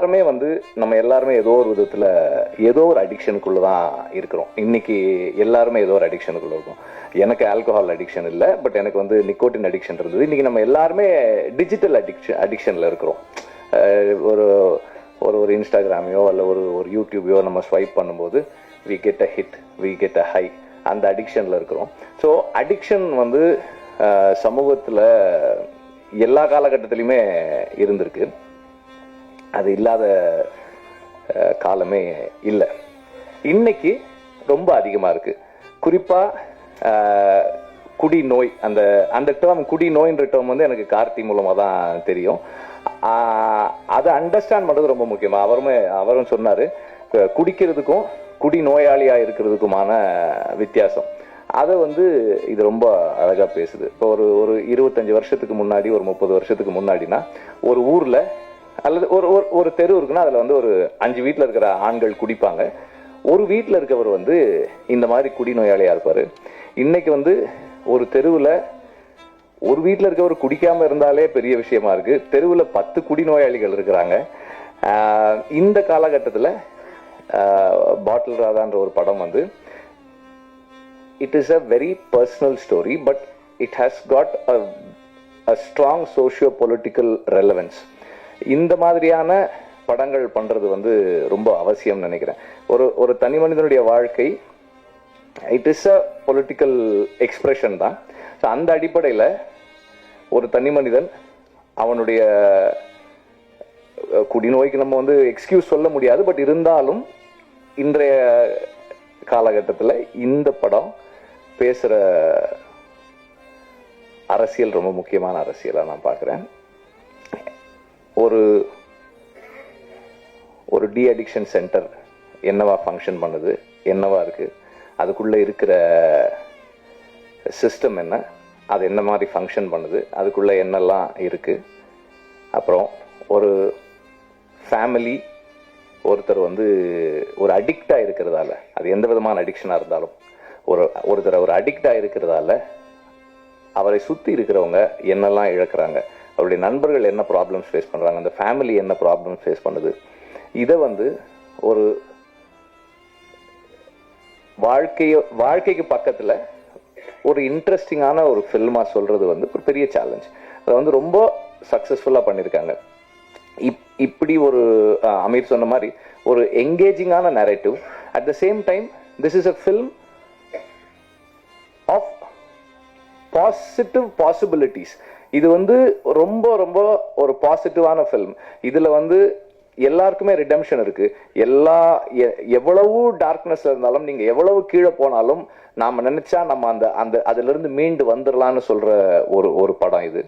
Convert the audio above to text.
எல்லாருமே நம்ம எல்லாருமே ஏதோ ஒரு விதத்தில் ஏதோ ஒரு அடிக்ஷனுக்குள்ள தான் இருக்கிறோம். இன்னைக்கு எல்லாருமே ஏதோ ஒரு அடிக்ஷனுக்குள்ள இருக்கும். எனக்கு ஆல்கஹால் அடிக்ஷன் இல்லை, பட் எனக்கு நிக்கோட்டின் அடிக்ஷன் இருந்தது. இன்னைக்கு நம்ம எல்லாருமே டிஜிட்டல் அடிக்ஷனில் இருக்கிறோம். ஒரு ஒரு ஒரு இன்ஸ்டாகிராமையோ அல்ல ஒரு யூடியூபையோ நம்ம ஸ்வைப் பண்ணும்போது we get a hit, we get a high, அந்த அடிக்ஷனில் இருக்கிறோம். ஸோ அடிக்ஷன் சமூகத்தில் எல்லா காலகட்டத்திலையுமே இருந்திருக்கு. அது இல்லாத காலமே இல்லை. இன்னைக்கு ரொம்ப அதிகமாக இருக்கு. குறிப்பாக குடி நோய், அந்த டேர்ம் குடி நோய்ன்ற டேர்ம் எனக்கு கார்த்தி மூலமாக தான் தெரியும். அதை அண்டர்ஸ்டாண்ட் பண்ணுறது ரொம்ப முக்கியமாக. அவரும் சொன்னார், குடிக்கிறதுக்கும் குடி நோயாளியாக இருக்கிறதுக்குமான வித்தியாசம். அதை இது ரொம்ப அழகாக பேசுது. இப்போ ஒரு 25 வருஷத்துக்கு முன்னாடி, ஒரு 30 வருஷத்துக்கு முன்னாடினா ஒரு ஊரில் அல்லது ஒரு தெரு இருக்குன்னா அதில் ஒரு 5 வீட்டில் இருக்கிற ஆண்கள் குடிப்பாங்க. ஒரு வீட்டில் இருக்கவர் இந்த மாதிரி குடி நோயாளியாக இருப்பார். இன்னைக்கு ஒரு தெருவில் ஒரு வீட்டில் இருக்கவர் குடிக்காம இருந்தாலே பெரிய விஷயமா இருக்கு. தெருவில் 10 குடி நோயாளிகள் இருக்கிறாங்க. இந்த காலகட்டத்தில் பாட்டில் ராதான்ற ஒரு படம் it is a very personal story, but it has got a strong socio-political relevance. இந்த மாதிரியான படங்கள் பண்றது ரொம்ப அவசியம் நினைக்கிறேன். ஒரு தனி மனிதனுடைய வாழ்க்கை it is a political expression தான். ஸோ அந்த அடிப்படையில் ஒரு தனி மனிதன் அவனுடைய குடிநோய்க்கு நம்ம எக்ஸ்கியூஸ் சொல்ல முடியாது. பட் இருந்தாலும் இன்றைய காலகட்டத்தில் இந்த படம் பேசுகிற அரசியல் ரொம்ப முக்கியமான அரசியலாக நான் பார்க்குறேன். ஒரு டி அடிக்ஷன் சென்டர் என்னவா ஃபங்க்ஷன் பண்ணுது, என்னவா இருக்குது, அதுக்குள்ளே இருக்கிற சிஸ்டம் என்ன, அது என்ன மாதிரி ஃபங்க்ஷன் பண்ணுது, அதுக்குள்ளே என்னெல்லாம் இருக்குது. அப்புறம் ஒரு ஃபேமிலி ஒருத்தர் ஒரு அடிக்டாக இருக்கிறதால, அது எந்த விதமான அடிக்ஷனாக இருந்தாலும் ஒருத்தர் ஒரு அடிக்டாக இருக்கிறதால அவரை சுற்றி இருக்கிறவங்க என்னெல்லாம் இழக்கிறாங்க, அவருடைய நண்பர்கள் என்ன ப்ராப்ளம்ஸ் ஃபேஸ் பண்ணுறாங்க, அந்த ஃபேமிலி என்ன ப்ராப்ளம்ஸ் ஃபேஸ் பண்ணுது, இதை ஒரு வாழ்க்கைக்கு பக்கத்தில் ஒரு இன்ட்ரெஸ்டிங்கான ஒரு ஃபில்மாக சொல்கிறது ஒரு பெரிய சேலஞ்ச். அதை ரொம்ப சக்ஸஸ்ஃபுல்லாக பண்ணியிருக்காங்க. இப்படி ஒரு அமீர் சொன்ன மாதிரி ஒரு என்கேஜிங்கான narrative. At the same time this is a film of positive possibilities. இது ரொம்ப ரொம்ப ஒரு பாசிட்டிவான ஃபில்ம். இதுல எல்லாருக்குமே ரிடெம்ஷன் இருக்கு. எவ்வளவு டார்க்னஸ் இருந்தாலும், நீங்க எவ்வளவு கீழே போனாலும் நாம நினைச்சா நம்ம அந்த அதுல இருந்து மீண்டு வந்துடலாம்னு சொல்ற ஒரு படம் இது.